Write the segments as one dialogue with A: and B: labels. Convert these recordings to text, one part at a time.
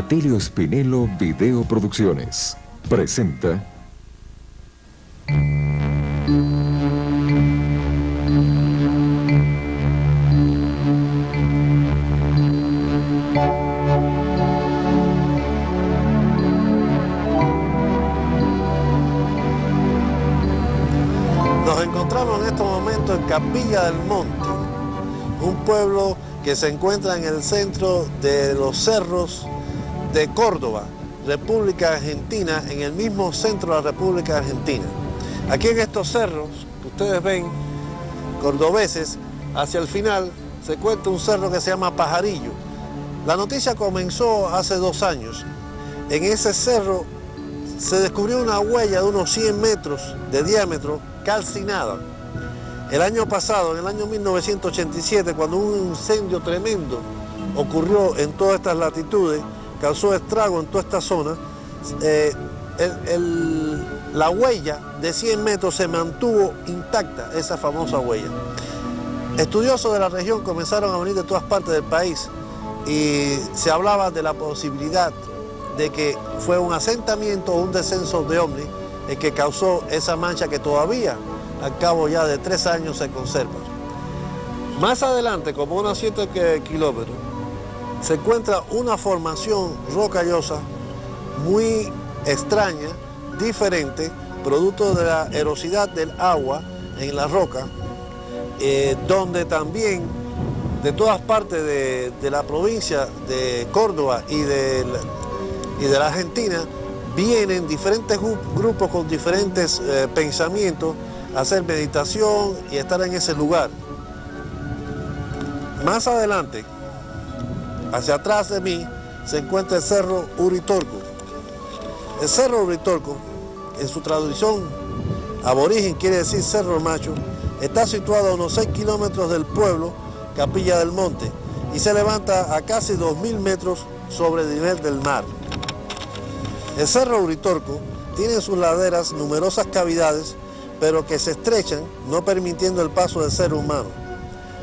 A: Atilio Spinello Video Producciones presenta
B: Nos encontramos en estos momentos en Capilla del Monte, un pueblo que se encuentra en el centro de los cerros de Córdoba, República Argentina, en el mismo centro de la República Argentina. Aquí en estos cerros que ustedes ven, cordobeses, hacia el final se encuentra un cerro que se llama Pajarillo. La noticia comenzó hace 2 años. En ese cerro se descubrió una huella de unos 100 metros de diámetro calcinada. El año pasado, en el año 1987, cuando un incendio tremendo ocurrió en todas estas latitudes, causó estrago en toda esta zona, la huella de 100 metros se mantuvo intacta, esa famosa huella. Estudiosos de la región comenzaron a venir de todas partes del país y se hablaba de la posibilidad de que fue un asentamiento o un descenso de ovnis el que causó esa mancha que todavía, al cabo ya de 3 años, se conserva. Más adelante, como unos 7 kilómetros, se encuentra una formación rocallosa muy extraña, diferente, producto de la erosidad del agua en la roca, donde también de todas partes de la provincia de Córdoba y de la Argentina vienen diferentes grupos con diferentes pensamientos a hacer meditación y estar en ese lugar. Más adelante, hacia atrás de mí, se encuentra el Cerro Uritorco. El Cerro Uritorco, en su traducción aborigen quiere decir Cerro Macho, está situado a unos 6 kilómetros del pueblo Capilla del Monte y se levanta a casi 2000 metros sobre el nivel del mar. El Cerro Uritorco tiene en sus laderas numerosas cavidades, pero que se estrechan, no permitiendo el paso del ser humano.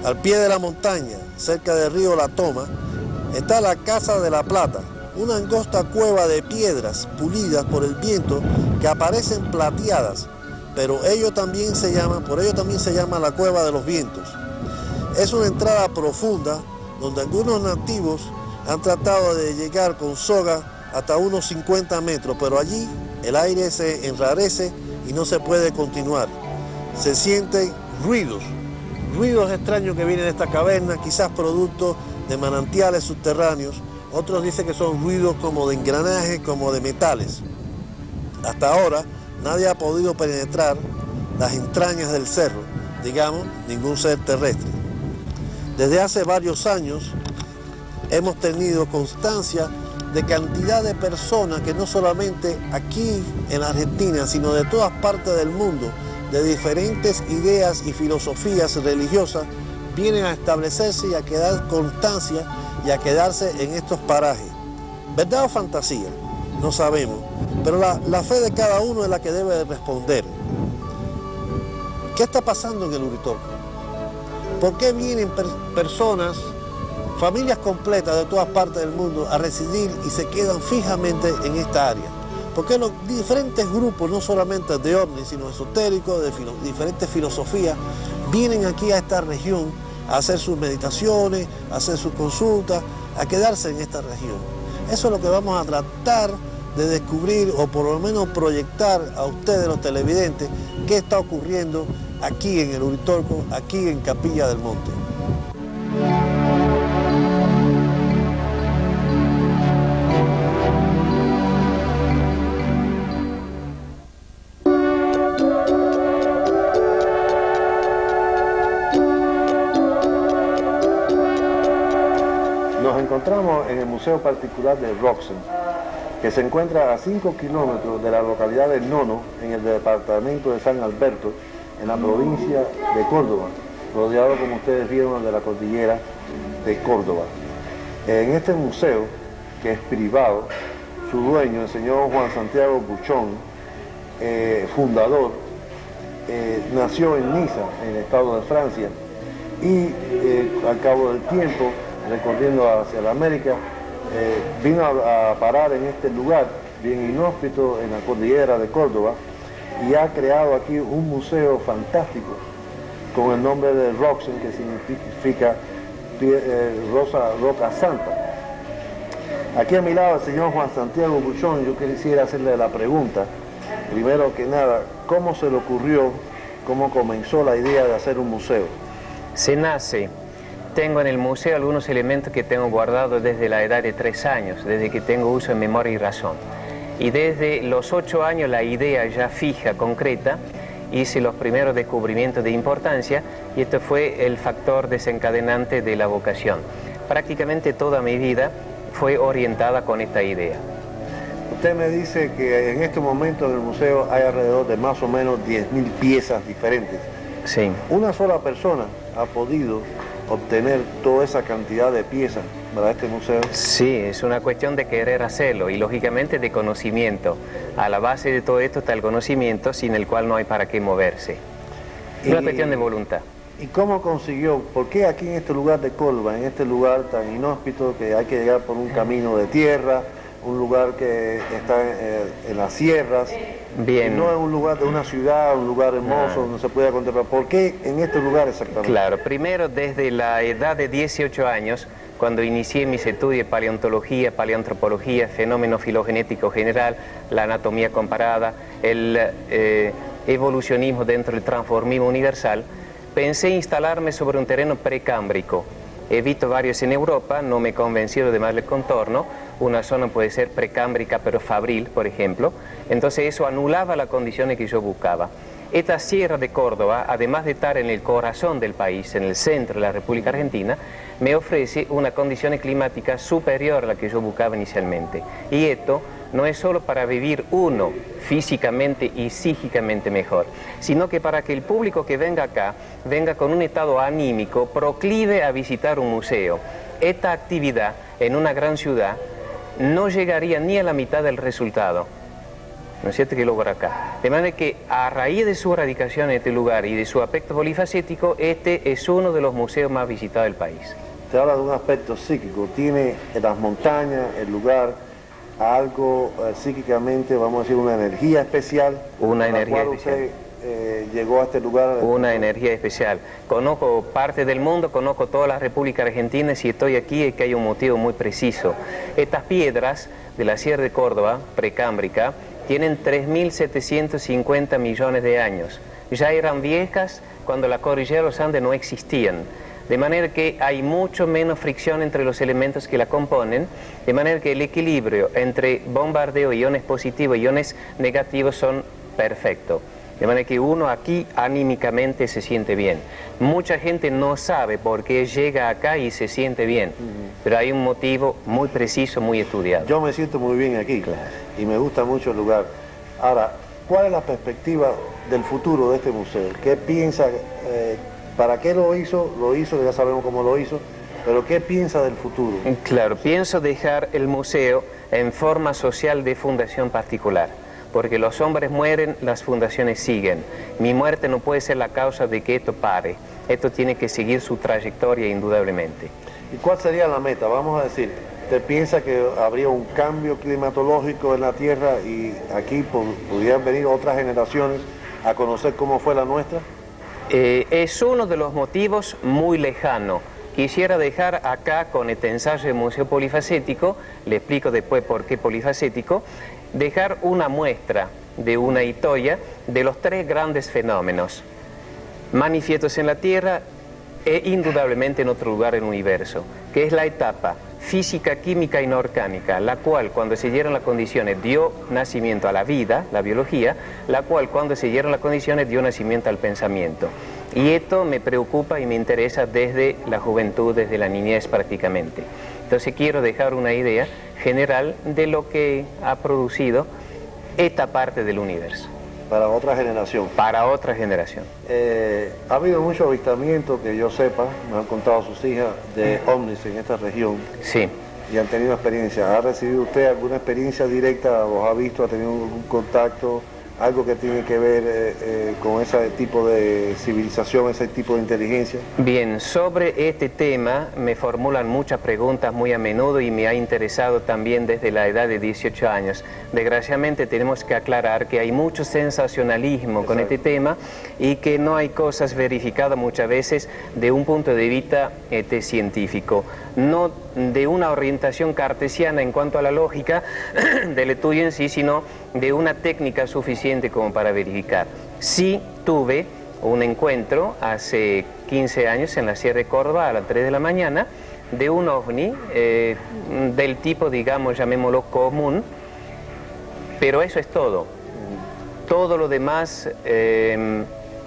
B: Al pie de la montaña, cerca del río La Toma, está la Casa de la Plata, una angosta cueva de piedras pulidas por el viento que aparecen plateadas, pero por ello también se llama la Cueva de los Vientos. Es una entrada profunda donde algunos nativos han tratado de llegar con soga hasta unos 50 metros, pero allí el aire se enrarece y no se puede continuar. Se sienten ruidos extraños que vienen de esta caverna, quizás producto de manantiales subterráneos. Otros dicen que son ruidos como de engranaje, como de metales. Hasta ahora nadie ha podido penetrar las entrañas del cerro, digamos, ningún ser terrestre. Desde hace varios años hemos tenido constancia de cantidad de personas que no solamente aquí en la Argentina, sino de todas partes del mundo, de diferentes ideas y filosofías religiosas, vienen a establecerse y a quedar constancia y a quedarse en estos parajes. ¿Verdad o fantasía? No sabemos, pero la fe de cada uno es la que debe responder. ¿Qué está pasando en el Uritorco? ¿Por qué vienen personas, familias completas de todas partes del mundo a residir y se quedan fijamente en esta área? Porque los diferentes grupos, no solamente de ovnis, sino esotéricos, de diferentes filosofías, vienen aquí a esta región a hacer sus meditaciones, a hacer sus consultas, a quedarse en esta región. Eso es lo que vamos a tratar de descubrir, o por lo menos proyectar a ustedes, los televidentes, qué está ocurriendo aquí en el Uritorco, aquí en Capilla del Monte. Nos encontramos en el Museo Particular de Roxen, que se encuentra a 5 kilómetros de la localidad de Nono, en el departamento de San Alberto, en la provincia de Córdoba, rodeado, como ustedes vieron, de la cordillera de Córdoba. En este museo, que es privado, su dueño, el señor Juan Santiago Buchón, fundador, nació en Niza, en el estado de Francia, y al cabo del tiempo, recorriendo hacia la América, vino a parar en este lugar bien inhóspito en la cordillera de Córdoba y ha creado aquí un museo fantástico con el nombre de Roxen, que significa roca santa. Aquí a mi lado el señor Juan Santiago Buchón. Yo quisiera hacerle la pregunta, primero que nada, ¿cómo se le ocurrió, cómo comenzó la idea de hacer un museo?
C: Se nace. Tengo en el museo algunos elementos que tengo guardados desde la edad de 3 años, desde que tengo uso de memoria y razón. Y desde los 8 años la idea ya fija, concreta, hice los primeros descubrimientos de importancia y esto fue el factor desencadenante de la vocación. Prácticamente toda mi vida fue orientada con esta idea.
B: Usted me dice que en este momento en el museo hay alrededor de más o menos 10.000 piezas diferentes.
C: Sí.
B: Una sola persona ha podido obtener toda esa cantidad de piezas para este museo.
C: Sí, es una cuestión de querer hacerlo y lógicamente de conocimiento. A la base de todo esto está el conocimiento, sin el cual no hay para qué moverse. Es una cuestión de voluntad.
B: ¿Y cómo consiguió? ¿Por qué aquí en este lugar de Córdoba, en este lugar tan inhóspito que hay que llegar por un camino de tierra, un lugar que está en las sierras,
C: Bien.
B: y no es un lugar de una ciudad, un lugar hermoso donde se pueda contemplar? ¿Por qué en este lugar exactamente?
C: Claro, primero desde la edad de 18 años, cuando inicié mis estudios de paleontología, paleoantropología, fenómeno filogenético general, la anatomía comparada, el evolucionismo dentro del transformismo universal, pensé instalarme sobre un terreno precámbrico. He visto varios en Europa, no me convencieron de más el contorno. Una zona puede ser precámbrica pero fabril, por ejemplo. Entonces eso anulaba las condiciones que yo buscaba. Esta sierra de Córdoba, además de estar en el corazón del país, en el centro de la República Argentina, me ofrece una condición climática superior a la que yo buscaba inicialmente. Y esto no es solo para vivir uno físicamente y psíquicamente mejor, sino que para que el público que venga acá venga con un estado anímico proclive a visitar un museo. Esta actividad en una gran ciudad no llegaría ni a la mitad del resultado, ¿no es cierto?, que logra acá. De manera que a raíz de su radicación en este lugar y de su aspecto polifacético, este es uno de los museos más visitados del país.
B: Usted habla de un aspecto psíquico, tiene en las montañas, el lugar, algo psíquicamente, vamos a decir, una energía especial.
C: Una energía especial.
B: Usted llegó a este lugar.
C: Una energía especial. Conozco parte del mundo, conozco toda la República Argentina, y si estoy aquí es que hay un motivo muy preciso. Estas piedras de la Sierra de Córdoba, precámbrica, tienen 3.750 millones de años. Ya eran viejas cuando la cordillera de los Andes no existían. De manera que hay mucho menos fricción entre los elementos que la componen, de manera que el equilibrio entre bombardeo, iones positivos y iones negativos son perfectos. De manera que uno aquí anímicamente se siente bien. Mucha gente no sabe por qué llega acá y se siente bien, pero hay un motivo muy preciso, muy estudiado.
B: Yo me siento muy bien aquí,
C: claro,
B: y me gusta mucho el lugar. Ahora, ¿cuál es la perspectiva del futuro de este museo? ¿Qué piensa? ¿Para qué lo hizo? Lo hizo, ya sabemos cómo lo hizo, pero ¿qué piensa del futuro?
C: Claro, pienso dejar el museo en forma social de fundación particular, porque los hombres mueren, las fundaciones siguen. Mi muerte no puede ser la causa de que esto pare. Esto tiene que seguir su trayectoria indudablemente.
B: ¿Y cuál sería la meta? Vamos a decir, ¿usted piensa que habría un cambio climatológico en la Tierra y aquí pudieran venir otras generaciones a conocer cómo fue la nuestra?
C: Es uno de los motivos muy lejano. Quisiera dejar acá con este ensayo de museo polifacético, le explico después por qué polifacético, dejar una muestra de una historia de los 3 grandes fenómenos manifiestos en la Tierra e indudablemente en otro lugar del universo, que es la etapa física, química e inorgánica, la cual cuando se dieron las condiciones dio nacimiento a la vida, la biología, la cual cuando se dieron las condiciones dio nacimiento al pensamiento. Y esto me preocupa y me interesa desde la juventud, desde la niñez prácticamente. Entonces quiero dejar una idea general de lo que ha producido esta parte del universo.
B: Para otra generación.
C: Para otra generación.
B: Ha habido mucho avistamiento, que yo sepa, me han contado sus hijas, de ovnis en esta región.
C: Sí.
B: Y han tenido experiencia. ¿Ha recibido usted alguna experiencia directa? ¿Los ha visto? ¿Ha tenido algún contacto algo que tiene que ver con ese tipo de civilización, ese tipo de inteligencia?
C: Bien, sobre este tema me formulan muchas preguntas muy a menudo y me ha interesado también desde la edad de 18 años. Desgraciadamente tenemos que aclarar que hay mucho sensacionalismo con este tema y que no hay cosas verificadas muchas veces de un punto de vista científico, no de una orientación cartesiana en cuanto a la lógica del estudio en sí, sino de una técnica suficiente como para verificar. Sí tuve un encuentro hace 15 años en la Sierra de Córdoba a las 3 de la mañana de un ovni del tipo, digamos, llamémoslo común, pero eso es todo. Todo lo demás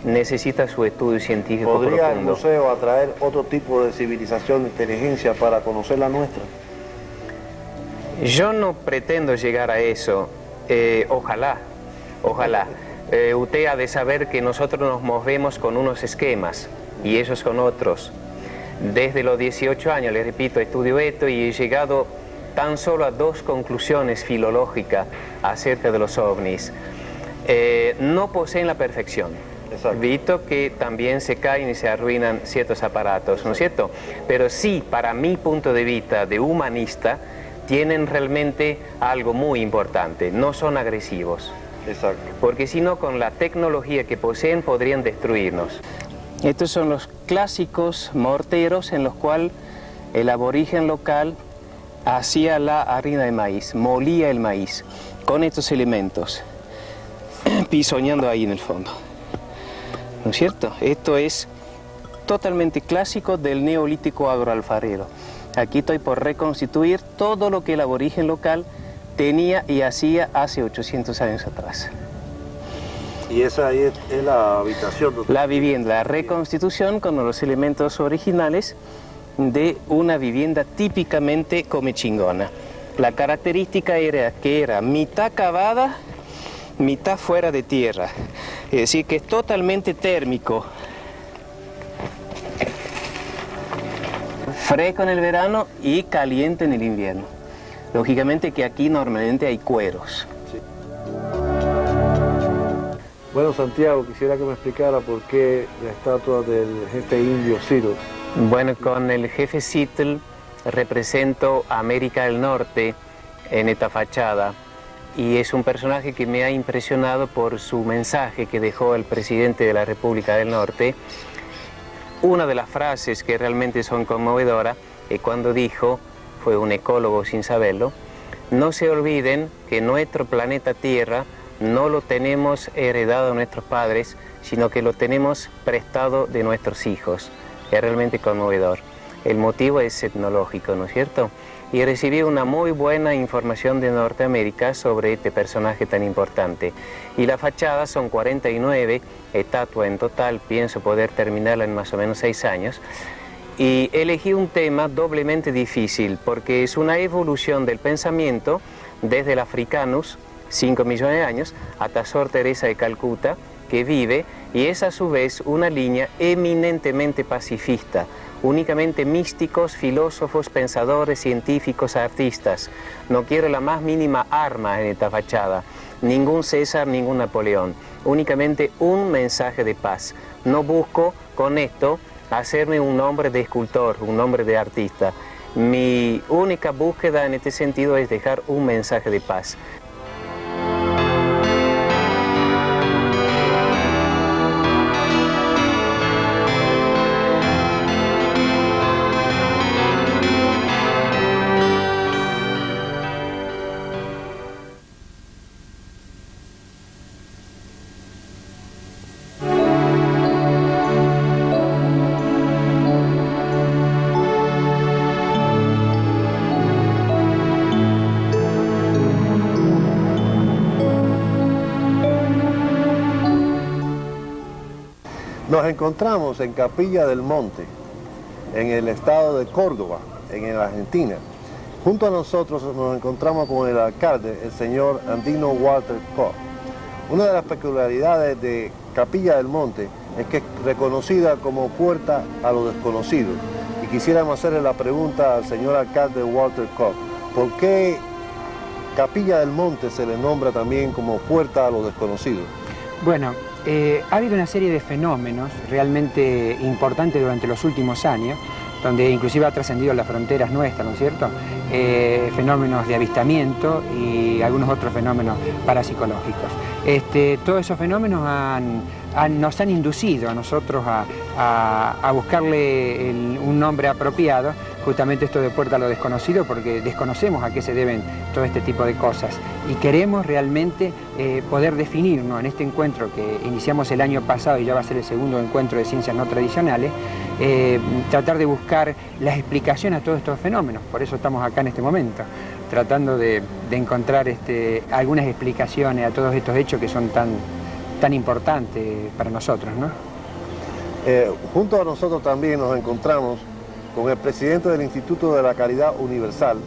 C: necesita su estudio científico profundo.
B: ¿Podría el museo atraer otro tipo de civilización, de inteligencia para conocer la nuestra?
C: Yo no pretendo llegar a eso. Ojalá. Usted ha de saber que nosotros nos movemos con unos esquemas y ellos con otros. Desde los 18 años, le repito, estudio esto y he llegado tan solo a 2 conclusiones filológicas acerca de los ovnis. No poseen la perfección.
B: Exacto.
C: Visto que también se caen y se arruinan ciertos aparatos, ¿no es cierto? Pero sí, para mi punto de vista de humanista, tienen realmente algo muy importante, no son agresivos.
B: Exacto.
C: Porque si no, con la tecnología que poseen podrían destruirnos. Estos son los clásicos morteros en los cuales el aborigen local hacía la harina de maíz, molía el maíz con estos elementos, pisoñando ahí en el fondo. ¿No es cierto? Esto es totalmente clásico del neolítico agroalfarero. Aquí estoy por reconstituir todo lo que el aborigen local tenía y hacía hace 800 años atrás.
B: Y esa ahí es la habitación.
C: La vivienda, la reconstitución con los elementos originales de una vivienda típicamente comechingona. La característica era que era mitad cavada, mitad fuera de tierra. Es decir, que es totalmente térmico. Fresco en el verano y caliente en el invierno. Lógicamente que aquí normalmente hay cueros.
B: Sí. Bueno, Santiago, quisiera que me explicara por qué la estatua del jefe indio Ciro.
C: Bueno, con el jefe Citl represento a América del Norte en esta fachada y es un personaje que me ha impresionado por su mensaje que dejó el presidente de la República del Norte. Una de las frases que realmente son conmovedoras es cuando dijo, fue un ecólogo sin saberlo, no se olviden que nuestro planeta Tierra no lo tenemos heredado a nuestros padres, sino que lo tenemos prestado de nuestros hijos. Es realmente conmovedor. El motivo es etnológico, ¿no es cierto? Y recibí una muy buena información de Norteamérica sobre este personaje tan importante. Y la fachada son 49 estatuas en total, pienso poder terminarla en más o menos 6 años. Y elegí un tema doblemente difícil, porque es una evolución del pensamiento desde el Africanus, 5 millones de años, hasta Sor Teresa de Calcuta, que vive, y es a su vez una línea eminentemente pacifista, únicamente místicos, filósofos, pensadores, científicos, artistas. No quiero la más mínima arma en esta fachada, ningún César, ningún Napoleón, únicamente un mensaje de paz. No busco con esto hacerme un nombre de escultor, un nombre de artista. Mi única búsqueda en este sentido es dejar un mensaje de paz.
B: Nos encontramos en Capilla del Monte, en el estado de Córdoba, en la Argentina. Junto a nosotros nos encontramos con el alcalde, el señor Andino Walter Koch. Una de las peculiaridades de Capilla del Monte es que es reconocida como puerta a lo desconocido. Y quisiéramos hacerle la pregunta al señor alcalde Walter Koch, ¿por qué Capilla del Monte se le nombra también como puerta a lo desconocido?
D: Bueno, ha habido una serie de fenómenos realmente importantes durante los últimos años, donde inclusive ha trascendido las fronteras nuestras, ¿no es cierto? Fenómenos de avistamiento y algunos otros fenómenos parapsicológicos. Todos esos fenómenos nos han inducido a nosotros a buscarle un nombre apropiado, justamente esto de puerta a lo desconocido, porque desconocemos a qué se deben todo este tipo de cosas y queremos realmente poder definirnos en este encuentro que iniciamos el año pasado y ya va a ser el segundo encuentro de ciencias no tradicionales, tratar de buscar las explicaciones a todos estos fenómenos. Por eso estamos acá en este momento, tratando de encontrar algunas explicaciones a todos estos hechos que son tan importantes para nosotros, ¿no?
B: Junto a nosotros también nos encontramos con el presidente del Instituto de la Caridad Universal,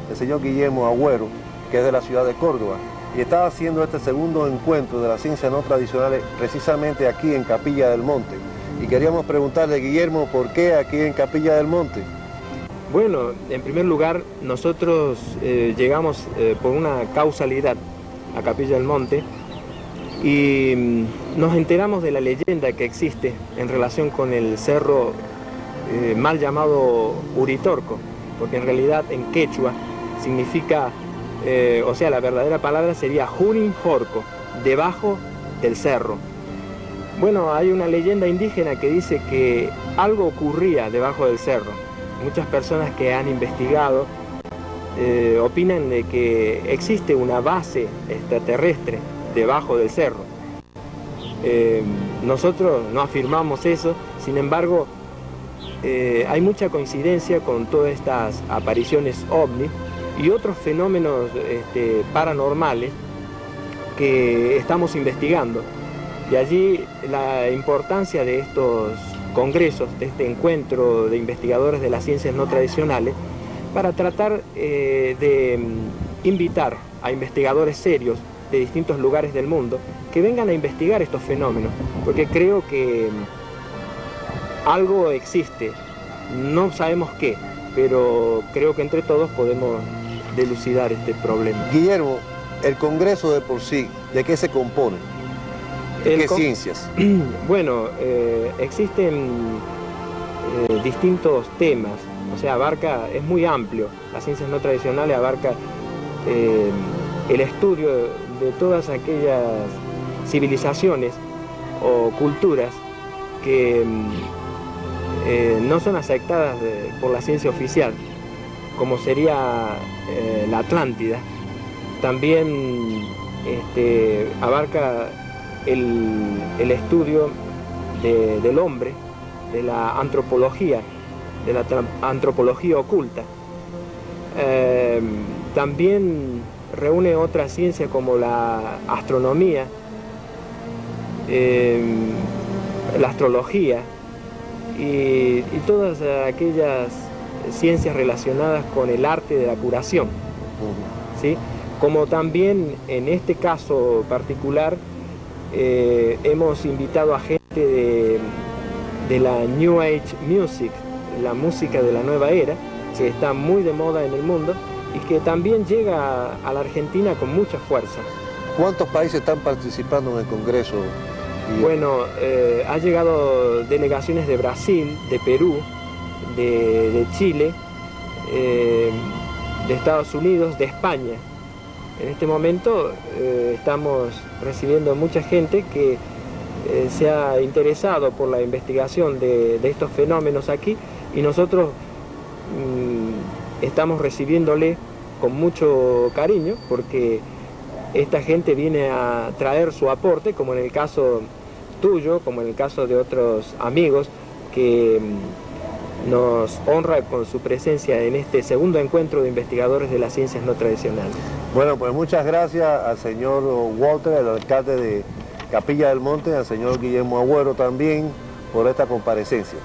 B: el señor Guillermo Agüero, que es de la ciudad de Córdoba, y está haciendo este segundo encuentro de las ciencias no tradicionales precisamente aquí en Capilla del Monte. Y queríamos preguntarle, Guillermo, ¿por qué aquí en Capilla del Monte?
E: Bueno, en primer lugar, nosotros llegamos por una causalidad a Capilla del Monte y nos enteramos de la leyenda que existe en relación con el cerro mal llamado Uritorco, porque en realidad en quechua significa, o sea, la verdadera palabra sería Junin Jorco, debajo del cerro. Bueno, hay una leyenda indígena que dice que algo ocurría debajo del cerro. Muchas personas que han investigado opinan de que existe una base extraterrestre debajo del cerro. Nosotros no afirmamos eso, sin embargo, hay mucha coincidencia con todas estas apariciones ovni y otros fenómenos paranormales que estamos investigando. Y allí la importancia de estos congresos, de este encuentro de investigadores de las ciencias no tradicionales, para tratar de invitar a investigadores serios de distintos lugares del mundo que vengan a investigar estos fenómenos, porque creo que algo existe, no sabemos qué, pero creo que entre todos podemos dilucidar este problema.
B: Guillermo, el Congreso de por sí, ¿de qué se compone? ¿De qué ciencias?
E: Bueno, existen distintos temas, o sea, es muy amplio. Las ciencias no tradicionales abarca el estudio de todas aquellas civilizaciones o culturas que no son aceptadas por la ciencia oficial, como sería la Atlántida. También abarca el estudio del hombre, de la antropología oculta. También reúne otras ciencias como la astronomía, la astrología y todas aquellas ciencias relacionadas con el arte de la curación, ¿sí? Como también en este caso particular hemos invitado a gente de la New Age Music, la música de la nueva era, que está muy de moda en el mundo y que también llega a la Argentina con mucha fuerza.
B: ¿Cuántos países están participando en el Congreso?
E: Bueno, ha llegado delegaciones de Brasil, de Perú, de Chile, de Estados Unidos, de España. En este momento estamos recibiendo mucha gente que se ha interesado por la investigación de estos fenómenos aquí y nosotros estamos recibiéndole con mucho cariño porque esta gente viene a traer su aporte, como en el caso tuyo, como en el caso de otros amigos que nos honra con su presencia en este segundo encuentro de investigadores de las ciencias no tradicionales.
B: Bueno, pues muchas gracias al señor Walter, el alcalde de Capilla del Monte, al señor Guillermo Agüero también por esta comparecencia.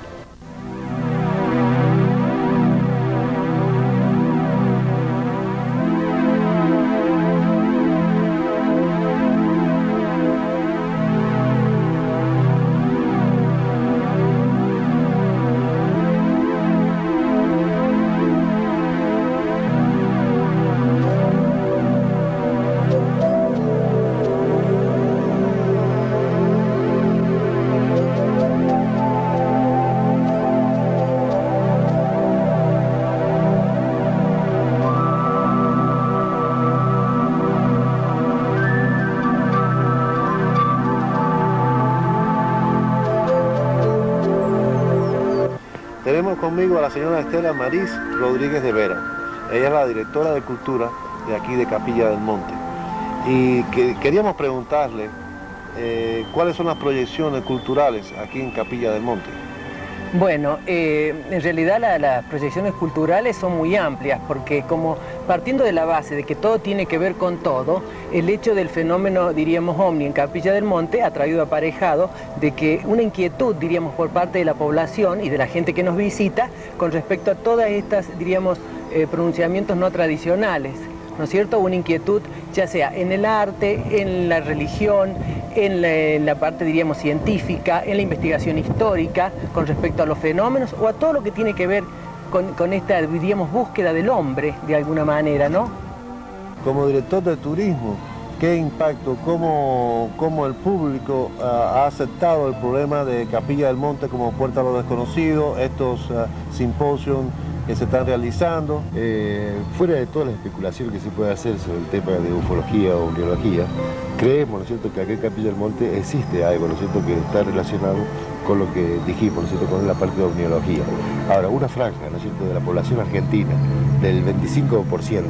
B: Tenemos conmigo a la señora Estela Maris Rodríguez de Vera. Ella es la directora de Cultura de aquí de Capilla del Monte. Y queríamos preguntarle cuáles son las proyecciones culturales aquí en Capilla del Monte.
F: Bueno, en realidad las proyecciones culturales son muy amplias porque como partiendo de la base de que todo tiene que ver con todo, el hecho del fenómeno, diríamos, ovni en Capilla del Monte ha traído aparejado de que una inquietud, diríamos, por parte de la población y de la gente que nos visita con respecto a todas estas, diríamos, pronunciamientos no tradicionales, ¿no es cierto? Una inquietud ya sea en el arte, en la religión, en la parte, diríamos, científica, en la investigación histórica con respecto a los fenómenos o a todo lo que tiene que ver con esta, diríamos, búsqueda del hombre de alguna manera, ¿no?
B: Como director de turismo, ¿qué impacto, cómo el público ha aceptado el problema de Capilla del Monte como puerta a lo desconocido, estos simposios que se están realizando?
G: Fuera de toda la especulación que se puede hacer sobre el tema de ufología o biología, creemos, ¿no es cierto?, que aquí en Capilla del Monte existe algo, ¿no es cierto?, que está relacionado con lo que dijimos, ¿no es cierto?, con la parte de ovniología. Ahora, una franja, ¿no es cierto?, de la población argentina, del 25%,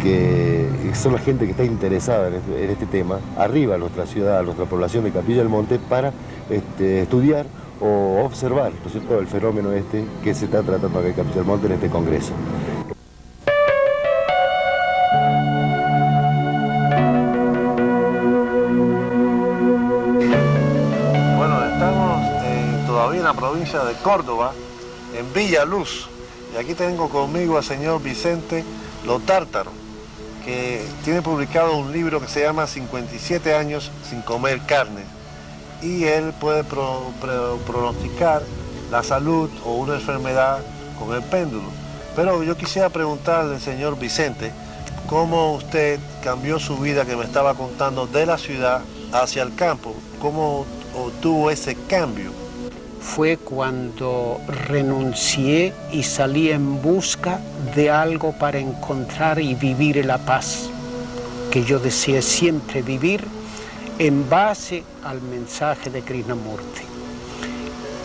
G: que son la gente que está interesada en este tema, arriba a nuestra ciudad, a nuestra población de Capilla del Monte, para estudiar o observar, ¿no es cierto?, el fenómeno que se está tratando acá en Capilla del Monte en este congreso.
B: Bueno, estamos todavía en la provincia de Córdoba, en Villa Luz, y aquí tengo conmigo al señor Vicente Lotártaro, que tiene publicado un libro que se llama 57 años sin comer carne. Y él puede pronosticar la salud o una enfermedad con el péndulo. Pero yo quisiera preguntarle, señor Vicente, cómo usted cambió su vida que me estaba contando de la ciudad hacia el campo. ¿Cómo obtuvo ese cambio?
H: Fue cuando renuncié y salí en busca de algo para encontrar y vivir la paz que yo deseé siempre vivir, en base al mensaje de Krishnamurti.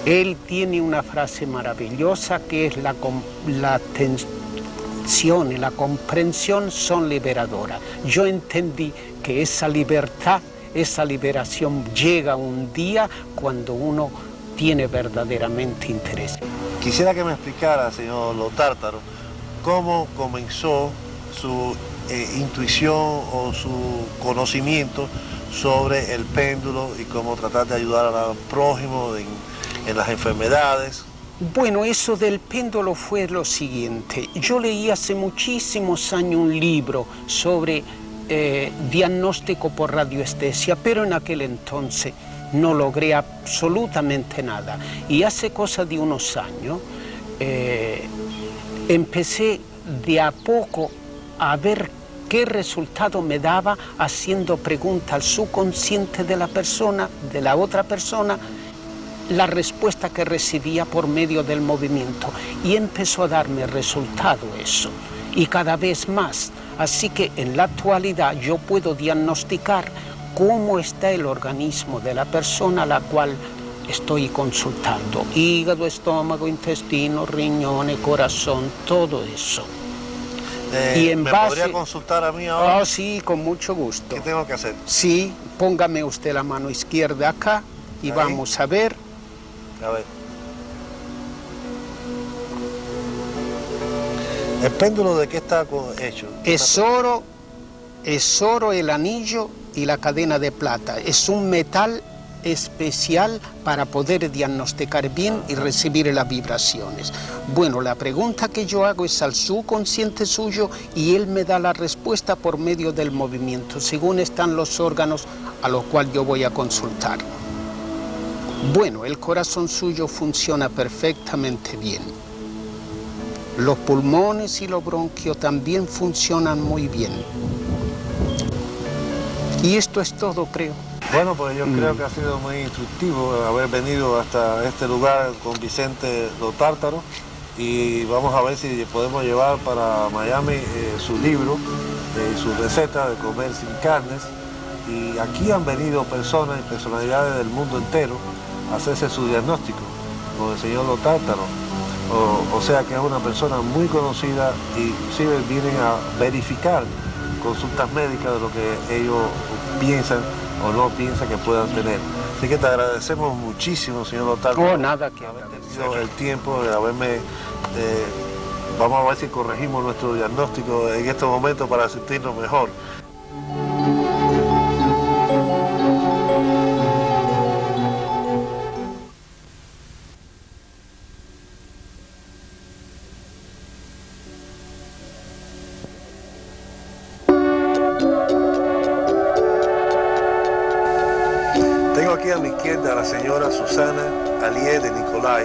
H: Él tiene una frase maravillosa que es la atención y la comprensión son liberadoras. Yo entendí que esa libertad, esa liberación llega un día cuando uno tiene verdaderamente interés.
B: Quisiera que me explicara, señor Lotártaro, cómo comenzó su intuición o su conocimiento sobre el péndulo y cómo tratar de ayudar al prójimo en las enfermedades.
H: Bueno, eso del péndulo fue lo siguiente. Yo leí hace muchísimos años un libro sobre diagnóstico por radioestesia, pero en aquel entonces no logré absolutamente nada. Y hace cosa de unos años empecé de a poco a ver qué resultado me daba haciendo preguntas al subconsciente de la persona, de la otra persona, la respuesta que recibía por medio del movimiento. Y empezó a darme resultado eso, y cada vez más. Así que en la actualidad yo puedo diagnosticar cómo está el organismo de la persona a la cual estoy consultando. Hígado, estómago, intestino, riñones, corazón, todo eso.
B: Y en ¿me base... podría consultar a mí ahora?
H: Oh, sí, con mucho gusto.
B: ¿Qué tengo que hacer?
H: Sí, póngame usted la mano izquierda acá y ahí vamos a ver.
B: A ver. ¿El péndulo de qué está hecho?
H: Es oro el anillo y la cadena de plata. Es un metal especial para poder diagnosticar bien y recibir las vibraciones. Bueno, la pregunta que yo hago es al subconsciente suyo y él me da la respuesta por medio del movimiento, según están los órganos a los cuales yo voy a consultar. Bueno, el corazón suyo funciona perfectamente bien. Los pulmones y los bronquios también funcionan muy bien. Y esto es todo, creo.
B: Bueno, pues yo creo que ha sido muy instructivo haber venido hasta este lugar con Vicente Lotártaro y vamos a ver si podemos llevar para Miami su libro, su receta de comer sin carnes. Y aquí han venido personas y personalidades del mundo entero a hacerse su diagnóstico con el señor Lotártaro. O sea que es una persona muy conocida y inclusive vienen a verificar consultas médicas de lo que ellos piensan o no piensan que puedan tener. Así que te agradecemos muchísimo, señor Otalvo.
H: No, nada que
B: haber tenido el tiempo de haberme... vamos a ver si corregimos nuestro diagnóstico en estos momentos para sentirnos mejor. Tengo aquí a mi izquierda a la señora Susana Alié de Nicolai,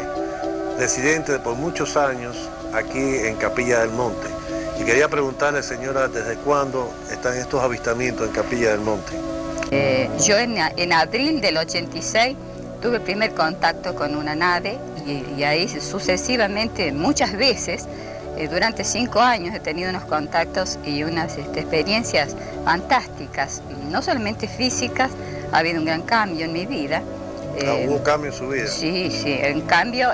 B: residente por muchos años aquí en Capilla del Monte. Y quería preguntarle, señora, ¿desde cuándo están estos avistamientos en Capilla del Monte?
I: Yo en abril del 86 tuve el primer contacto con una nave y ahí sucesivamente, muchas veces, durante 5 años he tenido unos contactos y unas experiencias fantásticas, no solamente físicas. Ha habido un gran cambio en mi vida.
B: ¿Hubo un cambio en su vida?
I: Sí, sí. En cambio,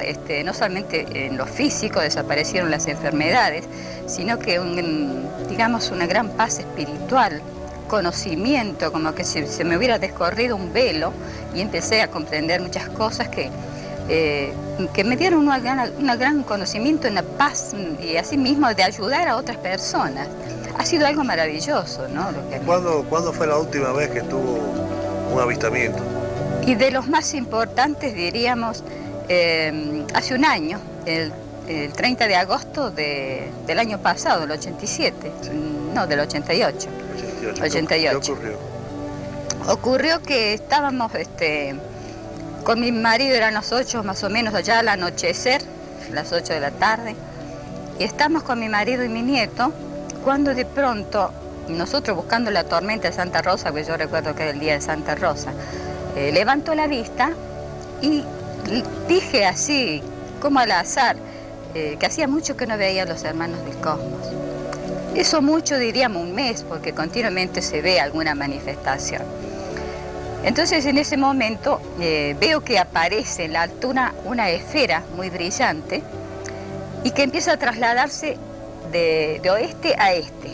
I: no solamente en lo físico desaparecieron las enfermedades, sino que, digamos, una gran paz espiritual, conocimiento, como que se me hubiera descorrido un velo y empecé a comprender muchas cosas que me dieron un gran conocimiento, una paz y asimismo de ayudar a otras personas. Ha sido algo maravilloso, ¿no?
B: ¿Cuándo fue la última vez que tuvo un avistamiento?
I: Y de los más importantes, diríamos, hace un año, el 30 de agosto del año pasado, del 87, sí. No, del 88. 88.
B: ¿Qué ocurrió?
I: Ocurrió que estábamos con mi marido, eran las 8 más o menos, allá al anochecer, las 8 de la tarde, y estamos con mi marido y mi nieto, cuando de pronto, nosotros buscando la tormenta de Santa Rosa, que yo recuerdo que era el día de Santa Rosa, levanto la vista y dije así, como al azar, que hacía mucho que no veía a los hermanos del cosmos. Eso mucho, diríamos un mes, porque continuamente se ve alguna manifestación. Entonces en ese momento veo que aparece en la altura una esfera muy brillante y que empieza a trasladarse de oeste a este.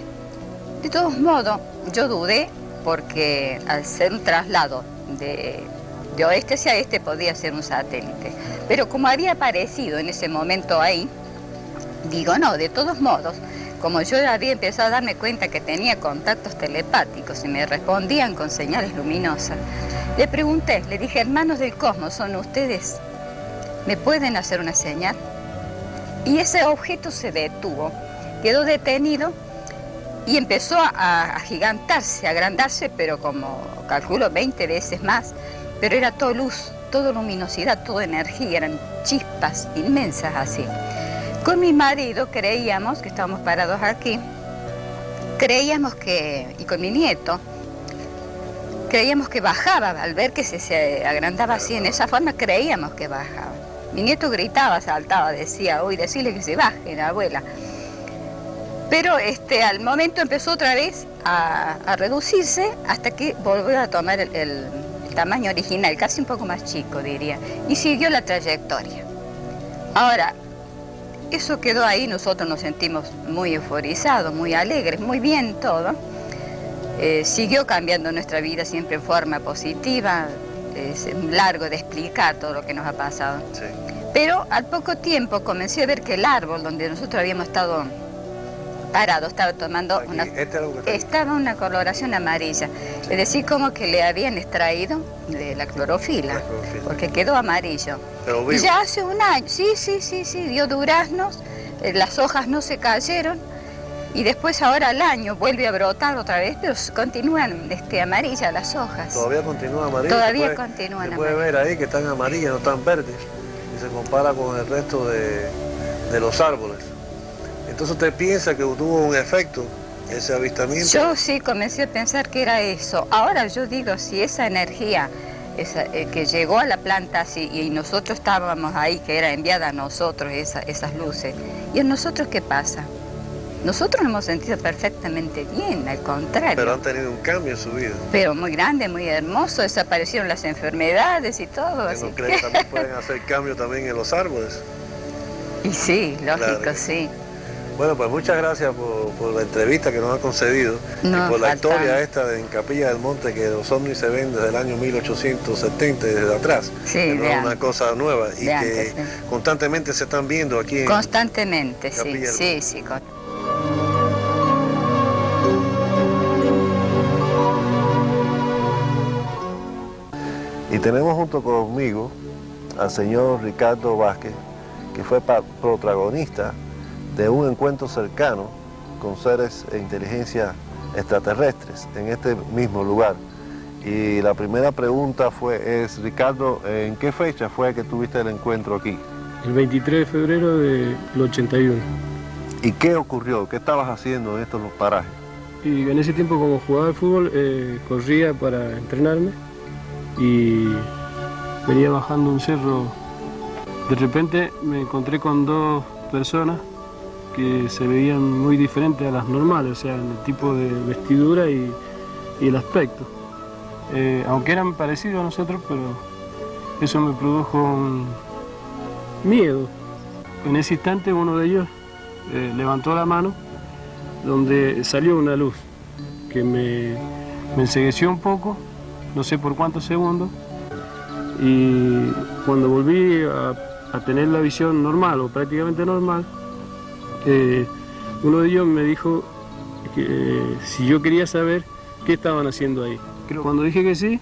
I: De todos modos, yo dudé porque al ser un traslado de oeste hacia este podía ser un satélite. Pero como había aparecido en ese momento ahí, digo no, de todos modos, como yo había empezado a darme cuenta que tenía contactos telepáticos y me respondían con señales luminosas, le pregunté, le dije, hermanos del cosmos, ¿son ustedes? ¿Me pueden hacer una señal? Y ese objeto se detuvo, quedó detenido y empezó a agigantarse, a agrandarse, pero como calculo 20 veces más. Pero era todo luz, todo luminosidad, toda energía, eran chispas inmensas así. Con mi marido creíamos, que estábamos parados aquí, creíamos que, y con mi nieto, creíamos que bajaba, al ver que se agrandaba así en esa forma, creíamos que bajaba. Mi nieto gritaba, saltaba, decía, uy, decirle que se baje, la abuela. Pero al momento empezó otra vez a reducirse hasta que volvió a tomar el tamaño original, casi un poco más chico, diría, y siguió la trayectoria. Ahora, eso quedó ahí, nosotros nos sentimos muy euforizados, muy alegres, muy bien todo. Siguió cambiando nuestra vida siempre en forma positiva, es largo de explicar todo lo que nos ha pasado. Sí. Pero al poco tiempo comencé a ver que el árbol donde nosotros habíamos estado parado, estaba tomando estaba una coloración amarilla, es decir, como que le habían extraído de la clorofila, porque quedó amarillo. Pero vivo. Y ya hace un año, sí, dio duraznos, las hojas no se cayeron, y después ahora al año vuelve a brotar otra vez, pero continúan amarillas las hojas.
B: ¿Todavía continúan amarillas?
I: Todavía continúan amarillas.
B: Se puede ver ahí que están amarillas, no están verdes, y se compara con el resto de los árboles. Entonces usted piensa que tuvo un efecto ese avistamiento.
I: Yo sí comencé a pensar que era eso. Ahora yo digo, si esa energía que llegó a la planta así y nosotros estábamos ahí, que era enviada a nosotros esas luces, ¿y en nosotros qué pasa? Nosotros nos hemos sentido perfectamente bien, al contrario.
B: Pero han tenido un cambio en su vida.
I: Pero muy grande, muy hermoso, desaparecieron las enfermedades y todo.
B: ¿No creen que también pueden hacer cambios también en los árboles?
I: Y sí, lógico,
B: Claro.
I: sí.
B: Bueno, pues muchas gracias por la entrevista que nos ha concedido
I: No,
B: y por la
I: faltaba.
B: historia esta en Capilla del Monte, que los ovnis se ven desde el año 1870, desde atrás.
I: Sí,
B: que no
I: de
B: es una
I: antes.
B: cosa nueva y
I: De
B: que
I: antes, sí.
B: constantemente se están viendo aquí en
I: Constantemente, sí,
B: Capilla del
I: sí,
B: Monte.
I: sí.
B: Y tenemos junto conmigo al señor Ricardo Vázquez, que fue protagonista de un encuentro cercano con seres e inteligencia extraterrestres en este mismo lugar. Y la primera pregunta es, Ricardo, ¿en qué fecha fue que tuviste el encuentro aquí?
J: El 23 de febrero del 81.
B: ¿Y qué ocurrió? ¿Qué estabas haciendo en estos parajes?
J: Y en ese tiempo, como jugaba al fútbol, corría para entrenarme y venía bajando un cerro. De repente me encontré con dos personas que se veían muy diferentes a las normales, o sea, en el tipo de vestidura y el aspecto. Aunque eran parecidos a nosotros, pero eso me produjo un miedo. En ese instante uno de ellos levantó la mano, donde salió una luz que me encegueció un poco, no sé por cuántos segundos, y cuando volví a tener la visión normal o prácticamente normal, uno de ellos me dijo que si yo quería saber qué estaban haciendo ahí. Cuando dije que sí,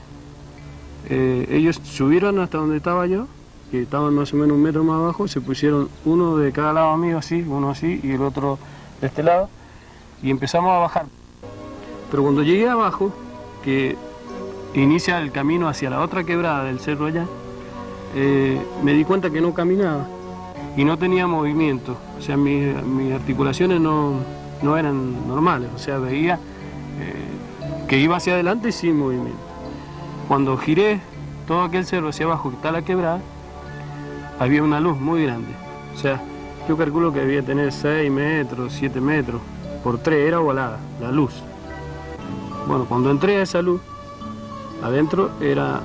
J: ellos subieron hasta donde estaba yo, que estaban más o menos un metro más abajo, se pusieron uno de cada lado mío así, uno así y el otro de este lado, y empezamos a bajar. Pero cuando llegué abajo, que inicia el camino hacia la otra quebrada del cerro allá, me di cuenta que no caminaba y no tenía movimiento, o sea, mis articulaciones no eran normales, o sea, veía que iba hacia adelante sin movimiento. Cuando giré todo aquel cerro hacia abajo, que está la quebrada, había una luz muy grande, o sea, yo calculo que debía tener 6 metros, 7 metros, por 3, era ovalada, la luz. Bueno, cuando entré a esa luz, adentro era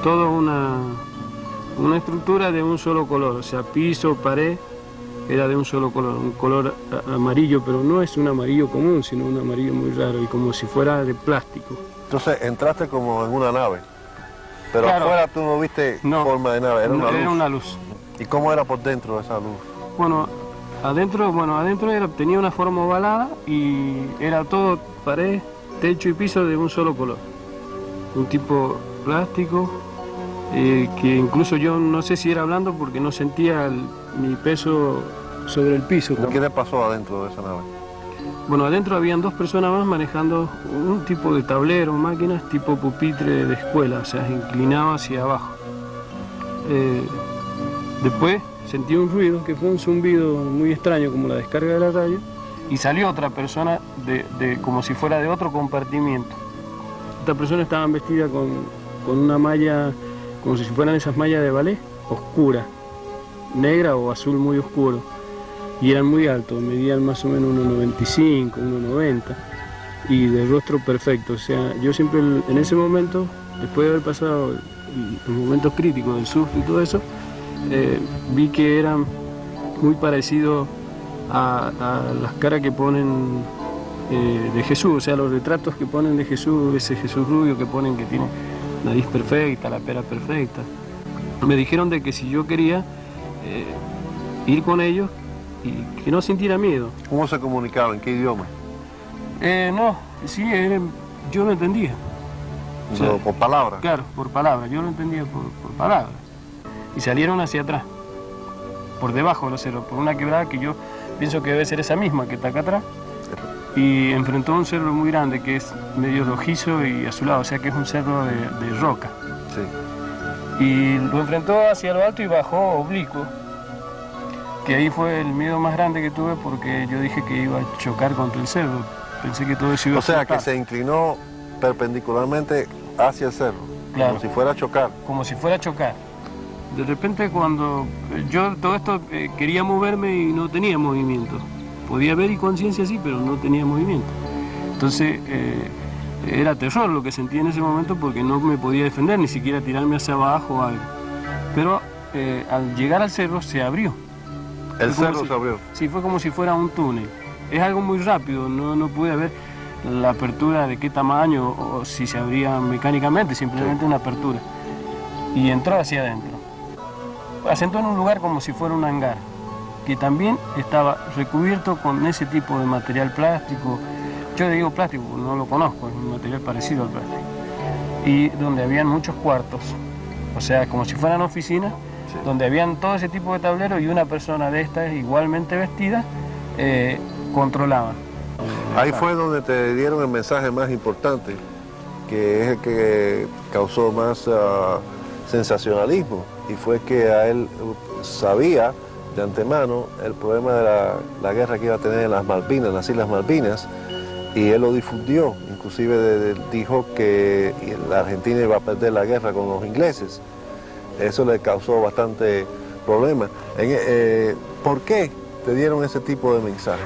J: toda una estructura de un solo color, o sea, piso, pared, era de un solo color, un color amarillo, pero no es un amarillo común, sino un amarillo muy raro y como si fuera de plástico.
B: Entonces entraste como en una nave, pero
J: Claro.
B: afuera tú no viste forma de nave, era una luz.
J: Era una luz.
B: ¿Y cómo era por dentro esa luz?
J: Bueno, adentro tenía una forma ovalada y era todo pared, techo y piso de un solo color. Un tipo plástico, que incluso yo no sé si era blando porque no sentía mi peso sobre el piso.
B: ¿Qué le pasó adentro de esa nave?
J: Bueno, adentro habían dos personas más manejando un tipo de tablero, máquinas tipo pupitre de escuela, o sea, inclinado hacia abajo. Después sentí un ruido que fue un zumbido muy extraño, como la descarga de la radio, y salió otra persona como si fuera de otro compartimiento. Esta persona estaba vestida con una malla, como si fueran esas mallas de ballet, oscura, negra o azul muy oscuro, y eran muy altos, medían más o menos 1,95, 1,90, y de rostro perfecto. O sea, yo siempre en ese momento, después de haber pasado los momentos críticos del susto y todo eso, vi que eran muy parecidos a las caras que ponen de Jesús, o sea, los retratos que ponen de Jesús, ese Jesús rubio que ponen que tiene nariz perfecta, la pera perfecta. Me dijeron de que si yo quería ir con ellos y que no sintiera miedo.
B: ¿Cómo se comunicaban? ¿En qué idioma?
J: Yo lo entendía. O sea,
B: ¿Por palabras?
J: Claro, por palabras, yo lo entendía por palabras. Y salieron hacia atrás, por debajo de los cerros, por una quebrada que yo pienso que debe ser esa misma que está acá atrás. Y enfrentó un cerro muy grande que es medio rojizo y azulado, o sea que es un cerro de roca.
B: Sí.
J: Y lo enfrentó hacia lo alto y bajó oblicuo, que ahí fue el miedo más grande que tuve porque yo dije que iba a chocar contra el cerro. Pensé que todo eso iba a
B: O sea,
J: flotar.
B: que se inclinó perpendicularmente hacia el cerro,
J: Claro.
B: como si fuera a chocar.
J: Como si fuera a chocar. De repente cuando yo todo esto quería moverme y no tenía movimiento. Podía ver y conciencia sí, pero no tenía movimiento. Entonces era terror lo que sentí en ese momento porque no me podía defender, ni siquiera tirarme hacia abajo o algo. Pero al llegar al cerro se abrió
B: El cerro se abrió.
J: Sí, fue como si fuera un túnel. Es algo muy rápido, no pude ver la apertura de qué tamaño o si se abría mecánicamente, simplemente una apertura. Y entró hacia adentro. Asentó en un lugar como si fuera un hangar, que también estaba recubierto con ese tipo de material plástico. Yo digo plástico, no lo conozco, es un material parecido al plástico. Y donde habían muchos cuartos, o sea, como si fueran oficinas, sí, donde habían todo ese tipo de tableros y una persona de estas igualmente vestida controlaba.
B: Ahí fue donde te dieron el mensaje más importante, que es el que causó más sensacionalismo, y fue que a él sabía de antemano el problema de la guerra que iba a tener en las Malvinas, en las Islas Malvinas, y él lo difundió. Inclusive dijo que la Argentina iba a perder la guerra con los ingleses. Eso le causó bastante problema. ¿Por qué te dieron ese tipo de mensaje?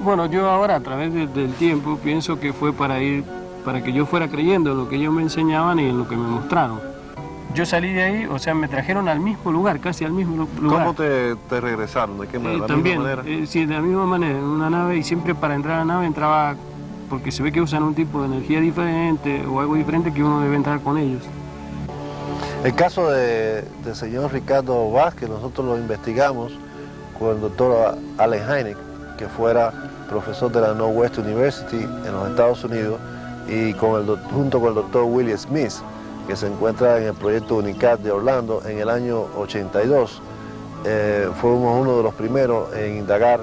J: Bueno, yo ahora a través del tiempo pienso que fue para que yo fuera creyendo en lo que ellos me enseñaban y en lo que me mostraron. Yo salí de ahí, o sea, me trajeron al mismo lugar, casi al mismo lugar.
B: ¿Cómo te regresaron? ¿De qué manera? ¿De la
J: misma
B: manera?
J: Sí, de la misma manera, en una nave, y siempre para entrar a la nave entraba, porque se ve que usan un tipo de energía diferente o algo diferente que uno debe entrar con ellos.
B: El caso del señor Ricardo Vázquez, nosotros lo investigamos con el doctor Allen Hynek, que fuera profesor de la Northwestern University en los Estados Unidos, y junto con el doctor William Smith, que se encuentra en el proyecto UNICAD de Orlando en el año 82. Fuimos uno de los primeros en indagar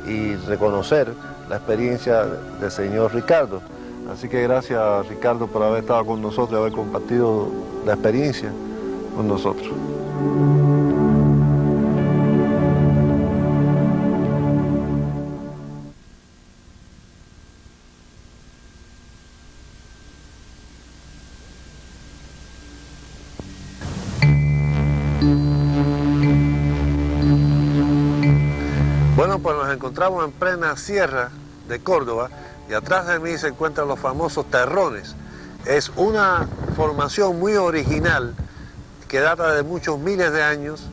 B: y reconocer la experiencia del señor Ricardo. Así que gracias, Ricardo, por haber estado con nosotros y haber compartido la experiencia con nosotros. Bueno, pues nos encontramos en plena sierra de Córdoba y atrás de mí se encuentran los famosos terrones. Es una formación muy original que data de muchos miles de años,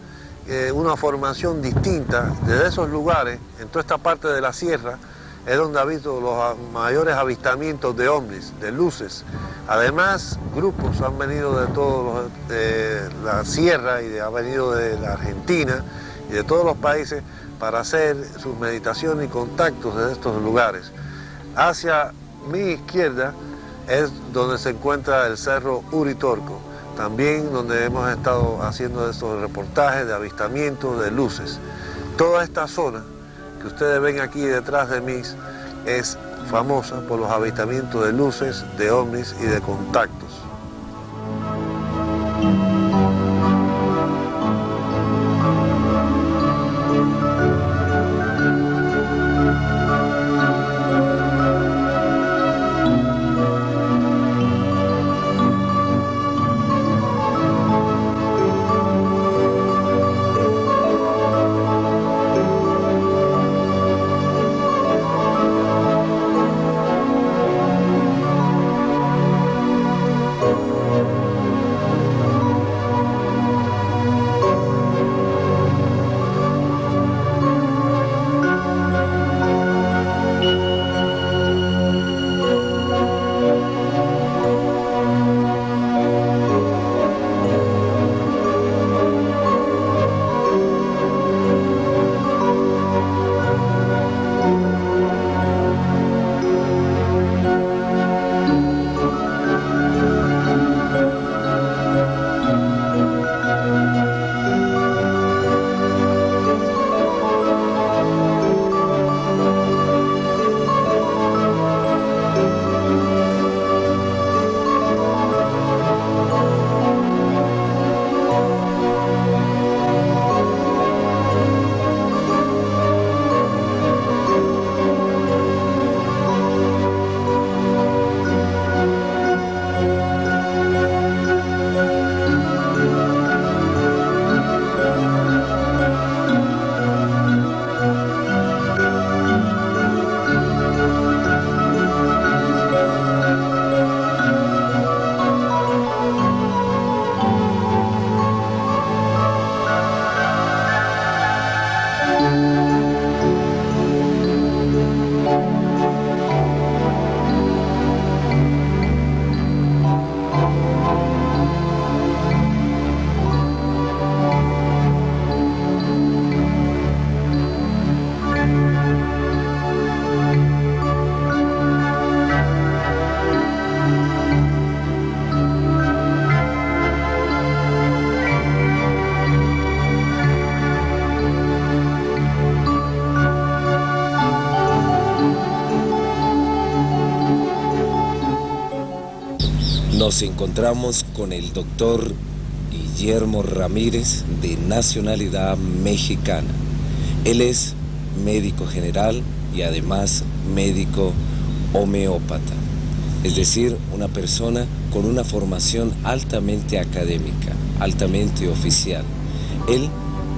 B: una formación distinta. Desde esos lugares, en toda esta parte de la sierra, es donde ha habido los mayores avistamientos de ovnis, de luces. Además, grupos han venido de la sierra y han venido de la Argentina y de todos los países para hacer sus meditaciones y contactos desde estos lugares. Hacia mi izquierda es donde se encuentra el Cerro Uritorco, también donde hemos estado haciendo estos reportajes de avistamientos de luces. Toda esta zona que ustedes ven aquí detrás de mí es famosa por los avistamientos de luces, de ovnis y de contactos.
K: Nos encontramos con el doctor Guillermo Ramírez, de nacionalidad mexicana. Él es médico general y además médico homeópata, es decir, una persona con una formación altamente académica, altamente oficial. Él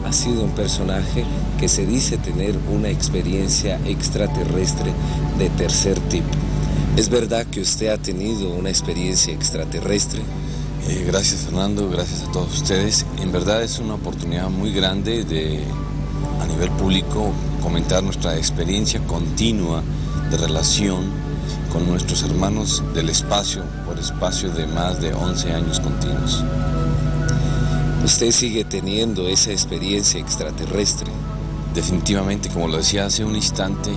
K: ha sido un personaje que se dice tener una experiencia extraterrestre de tercer tipo. ¿Es verdad que usted ha tenido una experiencia extraterrestre?
L: Gracias, Fernando, gracias a todos ustedes. En verdad es una oportunidad muy grande de, a nivel público, comentar nuestra experiencia continua de relación con nuestros hermanos del espacio, por espacio de más de 11 años continuos.
K: ¿Usted sigue teniendo esa experiencia extraterrestre?
L: Definitivamente, como lo decía hace un instante,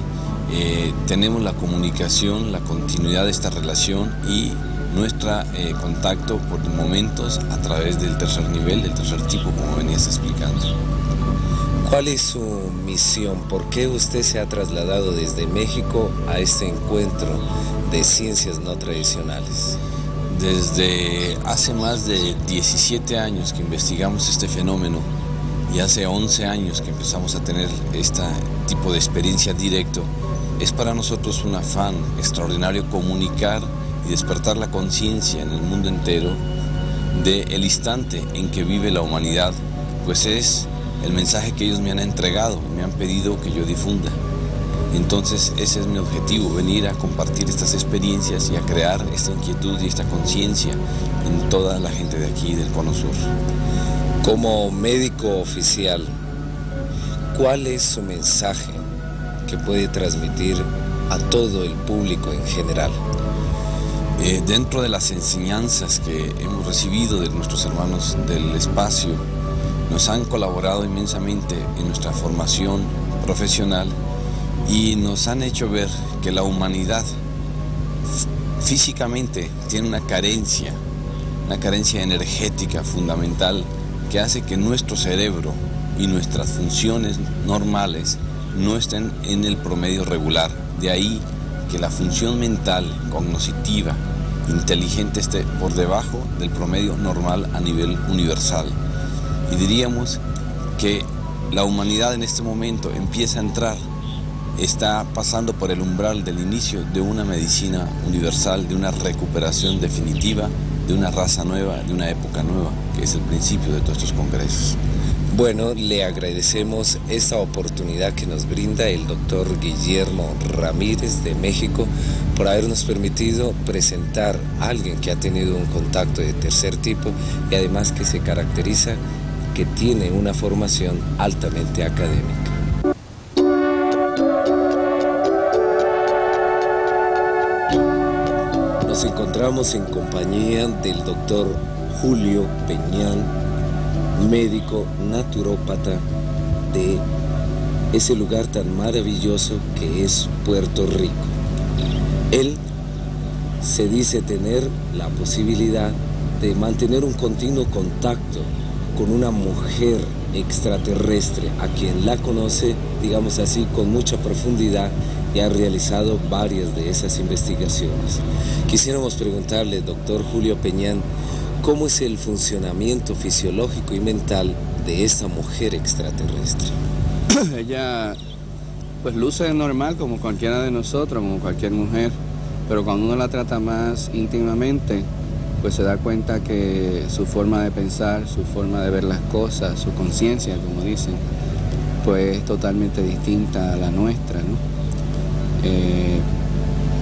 L: tenemos la comunicación, la continuidad de esta relación y nuestro contacto por momentos a través del tercer nivel, del tercer tipo, como venías explicando.
K: ¿Cuál es su misión? ¿Por qué usted se ha trasladado desde México a este encuentro de ciencias no tradicionales?
L: Desde hace más de 17 años que investigamos este fenómeno y hace 11 años que empezamos a tener este tipo de experiencia directo, es para nosotros un afán extraordinario comunicar y despertar la conciencia en el mundo entero del instante en que vive la humanidad, pues es el mensaje que ellos me han entregado, me han pedido que yo difunda. Entonces ese es mi objetivo, venir a compartir estas experiencias y a crear esta inquietud y esta conciencia en toda la gente de aquí, del Cono Sur.
K: Como médico oficial, ¿cuál es su mensaje que puede transmitir a todo el público en general?
L: Dentro de las enseñanzas que hemos recibido de nuestros hermanos del espacio, nos han colaborado inmensamente en nuestra formación profesional y nos han hecho ver que la humanidad físicamente tiene una carencia energética fundamental que hace que nuestro cerebro y nuestras funciones normales no estén en el promedio regular. De ahí que la función mental, cognitiva, inteligente esté por debajo del promedio normal a nivel universal. Y diríamos que la humanidad en este momento empieza a entrar, está pasando por el umbral del inicio de una medicina universal, de una recuperación definitiva, de una raza nueva, de una época nueva, que es el principio de todos estos congresos.
K: Bueno, le agradecemos esta oportunidad que nos brinda el doctor Guillermo Ramírez de México por habernos permitido presentar a alguien que ha tenido un contacto de tercer tipo y además que se caracteriza que tiene una formación altamente académica. Nos encontramos en compañía del doctor Julio Peñán, médico naturópata de ese lugar tan maravilloso que es Puerto Rico. Él se dice tener la posibilidad de mantener un continuo contacto con una mujer extraterrestre a quien la conoce, digamos así, con mucha profundidad y ha realizado varias de esas investigaciones. Quisiéramos preguntarle, doctor Julio Peñán, ¿cómo es el funcionamiento fisiológico y mental de esta mujer extraterrestre?
M: Ella pues luce normal como cualquiera de nosotros, como cualquier mujer, pero cuando uno la trata más íntimamente, pues se da cuenta que su forma de pensar, su forma de ver las cosas, su conciencia, como dicen, pues es totalmente distinta a la nuestra, ¿no?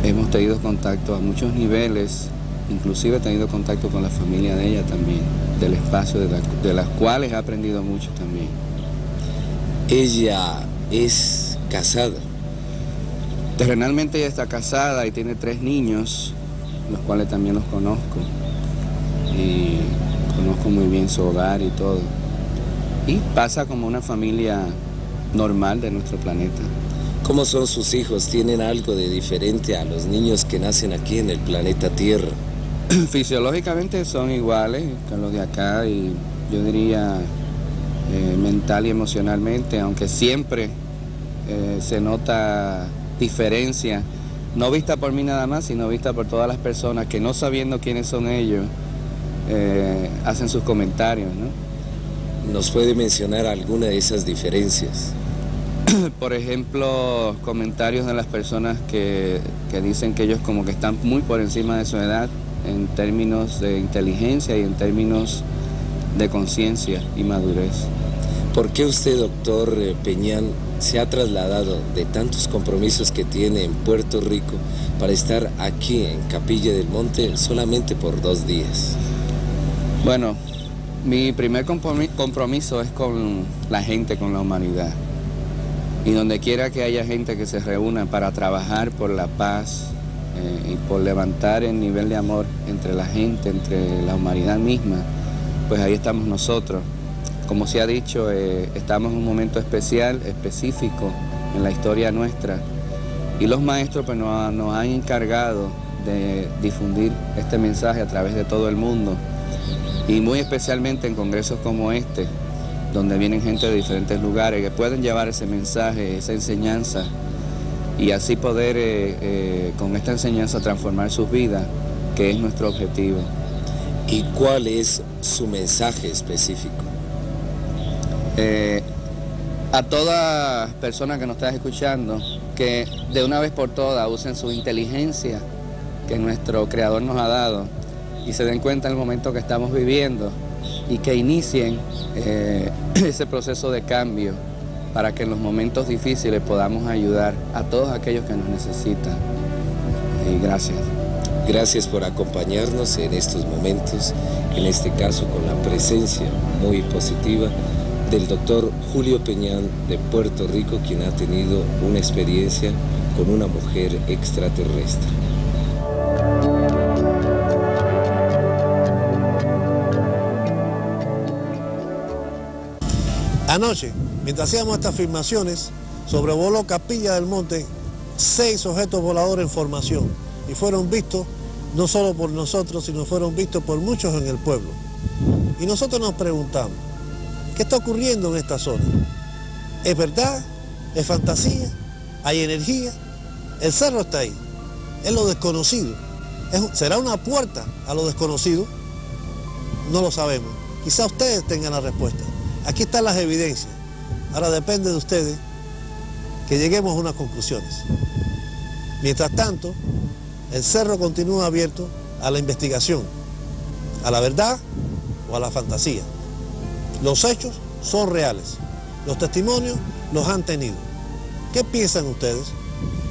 M: Hemos tenido contacto a muchos niveles, inclusive he tenido contacto con la familia de ella también, del espacio, de las cuales he aprendido mucho también.
K: Ella es casada.
M: Terrenalmente ella está casada y tiene 3 niños, los cuales también los conozco. Y conozco muy bien su hogar y todo. Y pasa como una familia normal de nuestro planeta.
K: ¿Cómo son sus hijos? ¿Tienen algo de diferente a los niños que nacen aquí en el planeta Tierra?
M: Fisiológicamente son iguales que los de acá y yo diría mental y emocionalmente, aunque siempre se nota diferencia no vista por mí nada más, sino vista por todas las personas que, no sabiendo quiénes son ellos, hacen sus comentarios, ¿no?
K: ¿Nos puede mencionar alguna de esas diferencias?
M: Por ejemplo, comentarios de las personas que dicen que ellos como que están muy por encima de su edad en términos de inteligencia y en términos de conciencia y madurez.
K: ¿Por qué usted, doctor Peñán, se ha trasladado de tantos compromisos que tiene en Puerto Rico para estar aquí en Capilla del Monte solamente por 2 días?
M: Bueno, mi primer compromiso es con la gente, con la humanidad. Y donde quiera que haya gente que se reúna para trabajar por la paz y por levantar el nivel de amor entre la gente, entre la humanidad misma, pues ahí estamos nosotros. Como se ha dicho, estamos en un momento especial, específico en la historia nuestra. Y los maestros pues, nos han encargado de difundir este mensaje a través de todo el mundo. Y muy especialmente en congresos como este, donde vienen gente de diferentes lugares que pueden llevar ese mensaje, esa enseñanza, y así poder con esta enseñanza transformar sus vidas, que es nuestro objetivo.
K: ¿Y cuál es su mensaje específico?
M: A toda persona que nos está escuchando, que de una vez por todas usen su inteligencia que nuestro Creador nos ha dado y se den cuenta del momento que estamos viviendo y que inicien ese proceso de cambio para que en los momentos difíciles podamos ayudar a todos aquellos que nos necesitan. Y gracias.
K: Gracias por acompañarnos en estos momentos, en este caso con la presencia muy positiva del doctor Julio Peñán de Puerto Rico, quien ha tenido una experiencia con una mujer extraterrestre.
B: Anoche, mientras hacíamos estas filmaciones, sobrevoló Capilla del Monte 6 objetos voladores en formación y fueron vistos no solo por nosotros, sino fueron vistos por muchos en el pueblo. Y nosotros nos preguntamos, ¿qué está ocurriendo en esta zona? ¿Es verdad? ¿Es fantasía? ¿Hay energía? El cerro está ahí, es lo desconocido. ¿Será una puerta a lo desconocido? No lo sabemos. Quizá ustedes tengan la respuesta. Aquí están las evidencias. Ahora depende de ustedes que lleguemos a unas conclusiones. Mientras tanto, el cerro continúa abierto a la investigación, a la verdad o a la fantasía. Los hechos son reales, los testimonios los han tenido. ¿Qué piensan ustedes?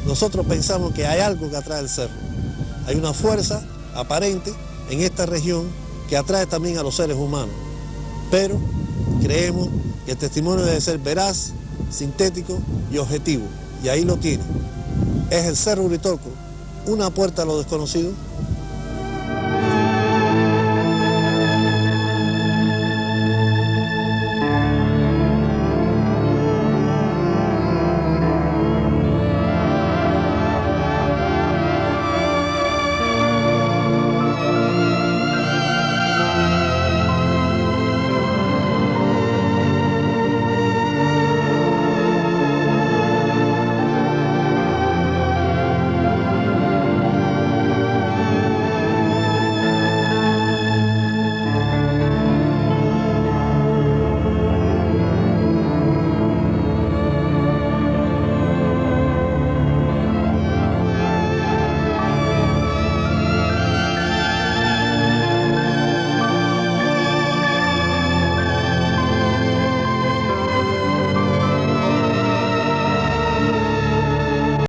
B: Nosotros pensamos que hay algo que atrae el cerro. Hay una fuerza aparente en esta región que atrae también a los seres humanos. Pero creemos que el testimonio debe ser veraz, sintético y objetivo. Y ahí lo tiene. ¿Es el Cerro Uritorco una puerta a lo desconocido?